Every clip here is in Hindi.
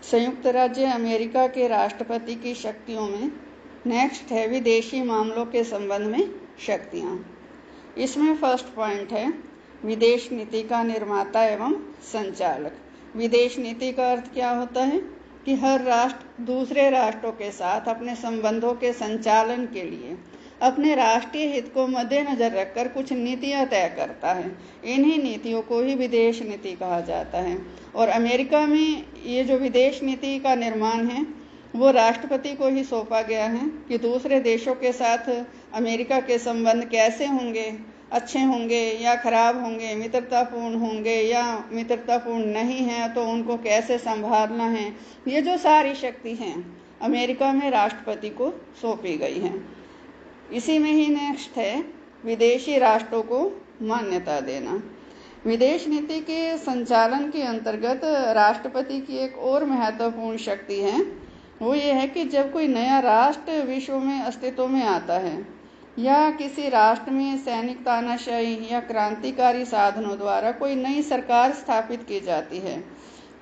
संयुक्त राज्य अमेरिका के राष्ट्रपति की शक्तियों में नेक्स्ट है विदेशी मामलों के संबंध में शक्तियां। इसमें फर्स्ट पॉइंट है विदेश नीति का निर्माता एवं संचालक। विदेश नीति का अर्थ क्या होता है कि हर राष्ट्र दूसरे राष्ट्रों के साथ अपने संबंधों के संचालन के लिए अपने राष्ट्रीय हित को मद्देनजर रखकर कुछ नीतियां तय करता है। इन्हीं नीतियों को ही विदेश नीति कहा जाता है। और अमेरिका में ये जो विदेश नीति का निर्माण है वो राष्ट्रपति को ही सौंपा गया है कि दूसरे देशों के साथ अमेरिका के संबंध कैसे होंगे, अच्छे होंगे या खराब होंगे, मित्रतापूर्ण होंगे या मित्रतापूर्ण नहीं है तो उनको कैसे संभालना है। ये जो सारी शक्ति हैं अमेरिका में राष्ट्रपति को सौंपी गई हैं। इसी में ही नेक्स्ट है विदेशी राष्ट्रों को मान्यता देना। विदेश नीति के संचालन के अंतर्गत राष्ट्रपति की एक और महत्वपूर्ण शक्ति है, वो ये है कि जब कोई नया राष्ट्र विश्व में अस्तित्व में आता है या किसी राष्ट्र में सैनिक तानाशाही या क्रांतिकारी साधनों द्वारा कोई नई सरकार स्थापित की जाती है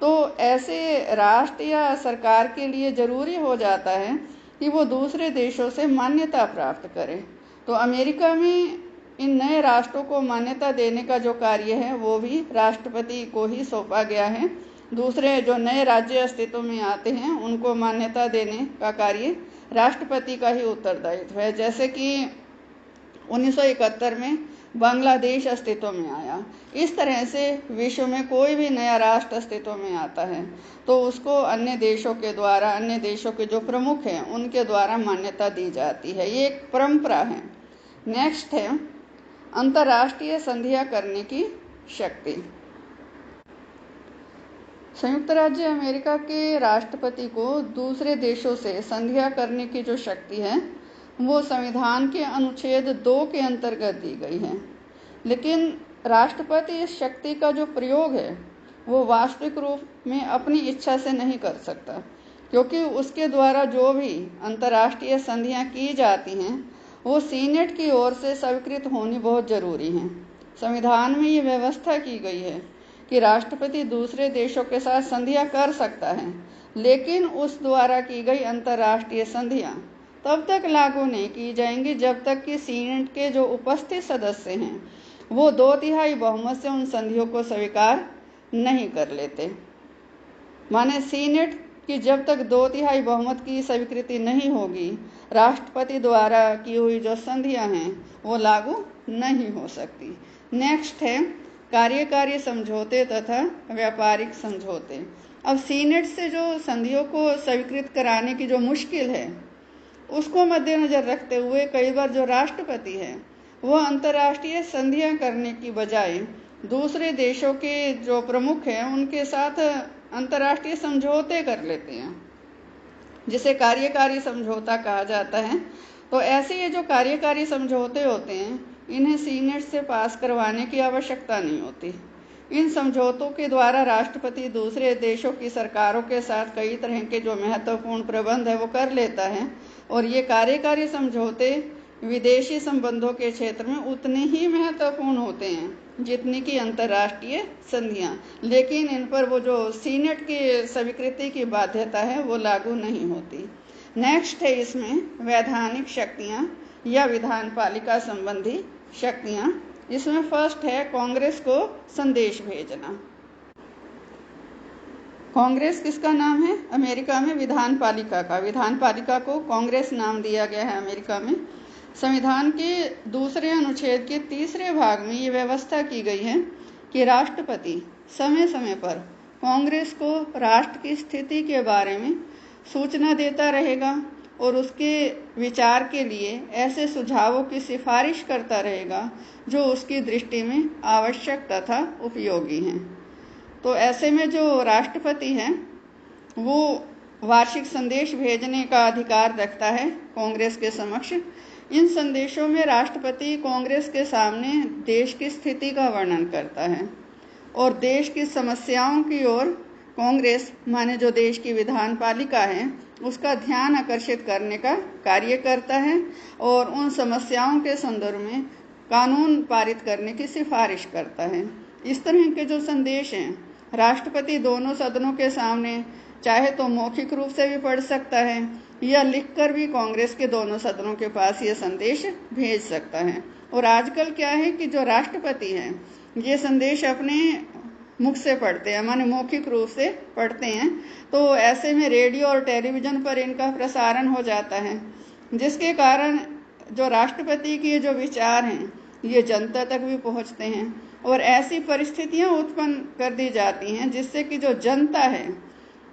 तो ऐसे राष्ट्र या सरकार के लिए जरूरी हो जाता है कि वो दूसरे देशों से मान्यता प्राप्त करे। तो अमेरिका में इन नए राष्ट्रों को मान्यता देने का जो कार्य है वो भी राष्ट्रपति को ही सौंपा गया है। दूसरे जो नए राज्य अस्तित्व में आते हैं उनको मान्यता देने का कार्य राष्ट्रपति का ही उत्तरदायित्व है। जैसे कि 1971 में बांग्लादेश अस्तित्व में आया। इस तरह से विश्व में कोई भी नया राष्ट्र अस्तित्व में आता है तो उसको अन्य देशों के द्वारा, अन्य देशों के जो प्रमुख हैं उनके द्वारा मान्यता दी जाती है। ये एक परंपरा है। नेक्स्ट है अंतर्राष्ट्रीय संधियां करने की शक्ति। संयुक्त राज्य अमेरिका के राष्ट्रपति को दूसरे देशों से संधियां करने की जो शक्ति है वो संविधान के अनुच्छेद 2 के अंतर्गत दी गई है। लेकिन राष्ट्रपति इस शक्ति का जो प्रयोग है वो वास्तविक रूप में अपनी इच्छा से नहीं कर सकता, क्योंकि उसके द्वारा जो भी अंतर्राष्ट्रीय संधियां की जाती हैं वो सीनेट की ओर से स्वीकृत होनी बहुत जरूरी है। संविधान में ये व्यवस्था की गई है कि राष्ट्रपति दूसरे देशों के साथ संधियां कर सकता है, लेकिन उस द्वारा की गई अंतर्राष्ट्रीय संधियां तब तक लागू नहीं की जाएंगी जब तक कि सीनेट के जो उपस्थित सदस्य हैं वो 2/3 बहुमत से उन संधियों को स्वीकार नहीं कर लेते। माने सीनेट की जब तक 2/3 बहुमत की स्वीकृति नहीं होगी राष्ट्रपति द्वारा की हुई जो संधियां हैं वो लागू नहीं हो सकती। नेक्स्ट है कार्यकारी समझौते तथा व्यापारिक समझौते। अब सीनेट से जो संधियों को स्वीकृत कराने की जो मुश्किल है उसको मद्देनजर रखते हुए कई बार जो राष्ट्रपति है वो अंतर्राष्ट्रीय संधियां करने की बजाय दूसरे देशों के जो प्रमुख हैं उनके साथ अंतर्राष्ट्रीय समझौते कर लेते हैं, जिसे कार्यकारी समझौता कहा जाता है। तो ऐसे ये जो कार्यकारी समझौते होते हैं इन्हें सीनेट से पास करवाने की आवश्यकता नहीं होती। इन समझौतों के द्वारा राष्ट्रपति दूसरे देशों की सरकारों के साथ कई तरह के जो महत्वपूर्ण प्रबंध है वो कर लेता है। और ये कार्यकारी समझौते विदेशी संबंधों के क्षेत्र में उतने ही महत्वपूर्ण होते हैं जितनी की अंतर्राष्ट्रीय संधियां, लेकिन इन पर वो जो सीनेट की स्वीकृति की बाध्यता है वो लागू नहीं होती। नेक्स्ट है इसमें वैधानिक शक्तियां या विधान पालिका संबंधी शक्तियां। इसमें फर्स्ट है कांग्रेस को संदेश भेजना। कांग्रेस किसका नाम है अमेरिका में? विधान पालिका का। विधान पालिका को कांग्रेस नाम दिया गया है अमेरिका में। संविधान के दूसरे अनुच्छेद के 3रे भाग में ये व्यवस्था की गई है कि राष्ट्रपति समय समय पर कांग्रेस को राष्ट्र की स्थिति के बारे में सूचना देता रहेगा और उसके विचार के लिए ऐसे सुझावों की सिफारिश करता रहेगा जो उसकी दृष्टि में आवश्यक तथा उपयोगी हैं। तो ऐसे में जो राष्ट्रपति है वो वार्षिक संदेश भेजने का अधिकार रखता है कांग्रेस के समक्ष। इन संदेशों में राष्ट्रपति कांग्रेस के सामने देश की स्थिति का वर्णन करता है और देश की समस्याओं की ओर कांग्रेस माने जो देश की विधान पालिका है उसका ध्यान आकर्षित करने का कार्य करता है और उन समस्याओं के संदर्भ में कानून पारित करने की सिफारिश करता है। इस तरह के जो संदेश हैं राष्ट्रपति दोनों सदनों के सामने चाहे तो मौखिक रूप से भी पढ़ सकता है या लिखकर भी कांग्रेस के दोनों सदनों के पास ये संदेश भेज सकता है। और आजकल क्या है कि जो राष्ट्रपति हैं ये संदेश अपने मुख से पढ़ते हैं, माने मौखिक रूप से पढ़ते हैं, तो ऐसे में रेडियो और टेलीविज़न पर इनका प्रसारण हो जाता है, जिसके कारण जो राष्ट्रपति के जो विचार हैं ये जनता तक भी पहुंचते हैं और ऐसी परिस्थितियां उत्पन्न कर दी जाती हैं जिससे कि जो जनता है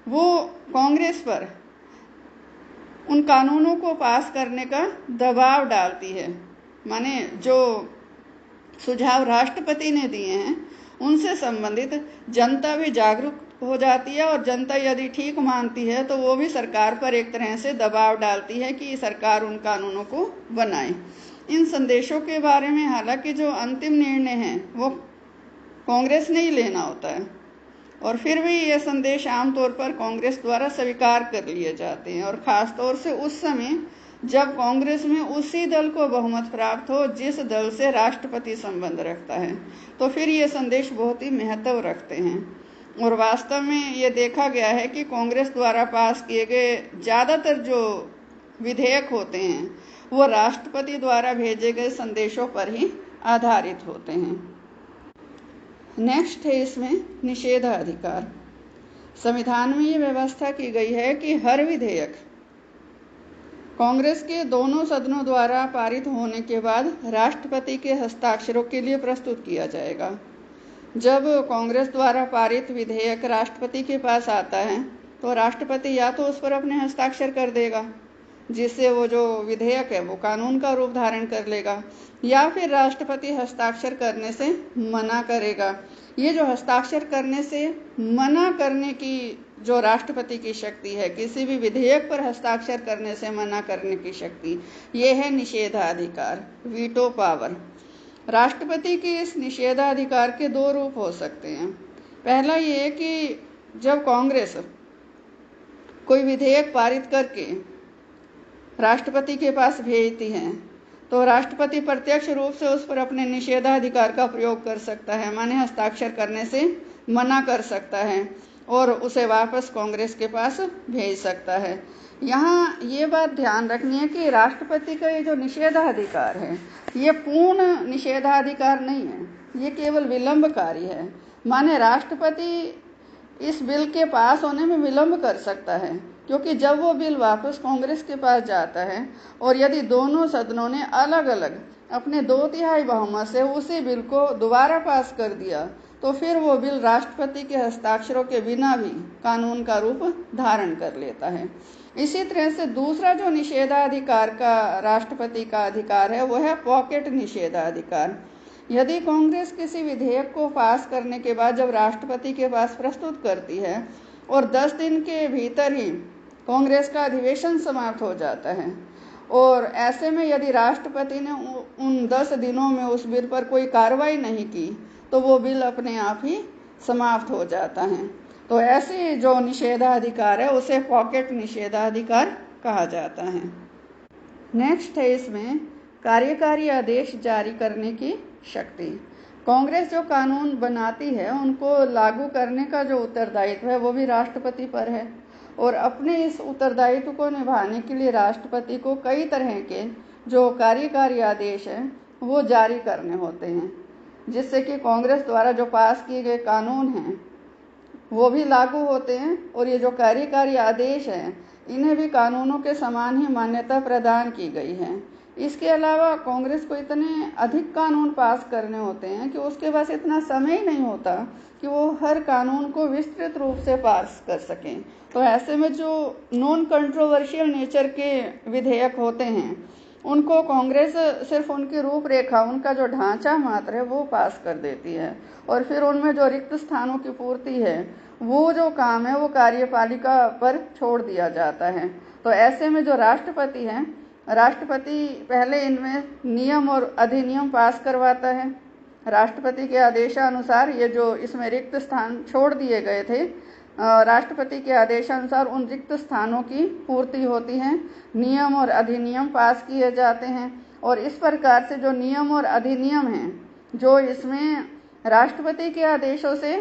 वो कांग्रेस पर उन कानूनों को पास करने का दबाव डालती है। माने जो सुझाव राष्ट्रपति ने दिए हैं उनसे संबंधित जनता भी जागरूक हो जाती है और जनता यदि ठीक मानती है तो वो भी सरकार पर एक तरह से दबाव डालती है कि सरकार उन कानूनों को बनाए। इन संदेशों के बारे में हालांकि जो अंतिम निर्णय है वो कांग्रेस ने ही लेना होता है और फिर भी ये संदेश आमतौर पर कांग्रेस द्वारा स्वीकार कर लिए जाते हैं और खासतौर से उस समय जब कांग्रेस में उसी दल को बहुमत प्राप्त हो जिस दल से राष्ट्रपति संबंध रखता है, तो फिर ये संदेश बहुत ही महत्व रखते हैं। और वास्तव में ये देखा गया है कि कांग्रेस द्वारा पास किए गए ज़्यादातर जो विधेयक होते हैं वो राष्ट्रपति द्वारा भेजे गए संदेशों पर ही आधारित होते हैं। नेक्स्ट है इसमें निषेधाधिकार। संविधान में ये व्यवस्था की गई है कि हर विधेयक कांग्रेस के दोनों सदनों द्वारा पारित होने के बाद राष्ट्रपति के हस्ताक्षरों के लिए प्रस्तुत किया जाएगा। जब कांग्रेस द्वारा पारित विधेयक राष्ट्रपति के पास आता है तो राष्ट्रपति या तो उस पर अपने हस्ताक्षर कर देगा जिससे वो जो विधेयक है वो कानून का रूप धारण कर लेगा, या फिर राष्ट्रपति हस्ताक्षर करने से मना करेगा। ये जो हस्ताक्षर करने से मना करने की जो राष्ट्रपति की शक्ति है, किसी भी विधेयक पर हस्ताक्षर करने से मना करने की शक्ति, ये है निषेधाधिकार, वीटो पावर। राष्ट्रपति के इस निषेधाधिकार के दो रूप हो सकते हैं। पहला ये कि जब कांग्रेस कोई विधेयक पारित करके राष्ट्रपति के पास भेजती है तो राष्ट्रपति प्रत्यक्ष रूप से उस पर अपने निषेधाधिकार का प्रयोग कर सकता है, माने हस्ताक्षर करने से मना कर सकता है और उसे वापस कांग्रेस के पास भेज सकता है। यहाँ ये बात ध्यान रखनी है कि राष्ट्रपति का ये जो निषेधाधिकार है ये पूर्ण निषेधाधिकार नहीं है, ये केवल विलंबकारी है। माने राष्ट्रपति इस बिल के पास होने में विलंब कर सकता है, क्योंकि जब वो बिल वापस कांग्रेस के पास जाता है और यदि दोनों सदनों ने अलग अलग अपने 2/3 बहुमत से उसी बिल को दोबारा पास कर दिया तो फिर वो बिल राष्ट्रपति के हस्ताक्षरों के बिना भी कानून का रूप धारण कर लेता है। इसी तरह से दूसरा जो निषेधाधिकार का राष्ट्रपति का अधिकार है वो है पॉकेट निषेधाधिकार। यदि कांग्रेस किसी विधेयक को पास करने के बाद जब राष्ट्रपति के पास प्रस्तुत करती है और 10 दिन के भीतर ही कांग्रेस का अधिवेशन समाप्त हो जाता है और ऐसे में यदि राष्ट्रपति ने उन 10 दिनों में उस बिल पर कोई कार्रवाई नहीं की तो वो बिल अपने आप ही समाप्त हो जाता है। तो ऐसे जो निषेधाधिकार है उसे पॉकेट निषेधाधिकार कहा जाता है। नेक्स्ट है इसमें कार्यकारी आदेश जारी करने की शक्ति। कांग्रेस जो कानून बनाती है उनको लागू करने का जो उत्तरदायित्व है वो भी राष्ट्रपति पर है और अपने इस उत्तरदायित्व को निभाने के लिए राष्ट्रपति को कई तरह के जो कार्यकारी आदेश हैं वो जारी करने होते हैं, जिससे कि कांग्रेस द्वारा जो पास किए गए कानून हैं वो भी लागू होते हैं और ये जो कार्यकारी आदेश हैं इन्हें भी कानूनों के समान ही मान्यता प्रदान की गई है। इसके अलावा कांग्रेस को इतने अधिक कानून पास करने होते हैं कि उसके पास इतना समय ही नहीं होता कि वो हर कानून को विस्तृत रूप से पास कर सकें। तो ऐसे में जो नॉन कंट्रोवर्शियल नेचर के विधेयक होते हैं उनको कांग्रेस सिर्फ उनकी रूपरेखा, उनका जो ढांचा मात्र है वो पास कर देती है और फिर उनमें जो रिक्त स्थानों की पूर्ति है वो जो काम है वो कार्यपालिका पर छोड़ दिया जाता है। तो ऐसे में जो राष्ट्रपति हैं, राष्ट्रपति पहले इनमें नियम और अधिनियम पास करवाता है। राष्ट्रपति के आदेशानुसार ये जो इसमें रिक्त स्थान छोड़ दिए गए थे, राष्ट्रपति के आदेशानुसार उन रिक्त स्थानों की पूर्ति होती है, नियम और अधिनियम पास किए जाते हैं और इस प्रकार से जो नियम और अधिनियम हैं जो इसमें राष्ट्रपति के आदेशों से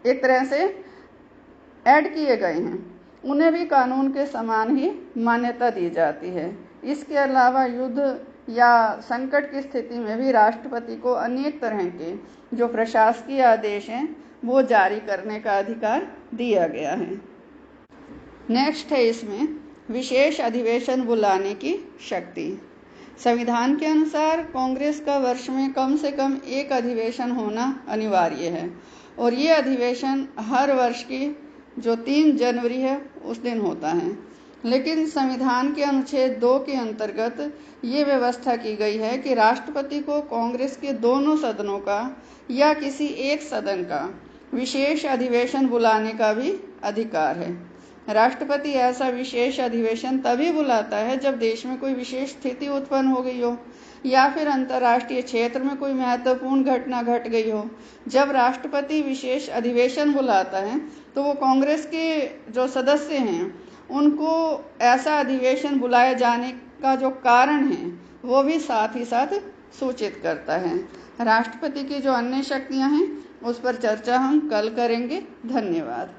एक तरह से ऐड किए गए हैं, उन्हें भी कानून के समान ही मान्यता दी जाती है। इसके अलावा युद्ध या संकट की स्थिति में भी राष्ट्रपति को अनेक तरह के जो प्रशासकीय आदेश हैं वो जारी करने का अधिकार दिया गया है। नेक्स्ट है इसमें विशेष अधिवेशन बुलाने की शक्ति। संविधान के अनुसार कांग्रेस का वर्ष में कम से कम एक अधिवेशन होना अनिवार्य है और ये अधिवेशन हर वर्ष की जो 3 जनवरी है उस दिन होता है। लेकिन संविधान के अनुच्छेद 2 के अंतर्गत ये व्यवस्था की गई है कि राष्ट्रपति को कांग्रेस के दोनों सदनों का या किसी एक सदन का विशेष अधिवेशन बुलाने का भी अधिकार है। राष्ट्रपति ऐसा विशेष अधिवेशन तभी बुलाता है जब देश में कोई विशेष स्थिति उत्पन्न हो गई हो या फिर अंतर्राष्ट्रीय क्षेत्र में कोई महत्वपूर्ण घटना घट गई हो। जब राष्ट्रपति विशेष अधिवेशन बुलाता है तो वो कांग्रेस के जो सदस्य हैं उनको ऐसा अधिवेशन बुलाए जाने का जो कारण है वो भी साथ ही साथ सूचित करता है। राष्ट्रपति की जो अन्य शक्तियां हैं उस पर चर्चा हम कल करेंगे। धन्यवाद।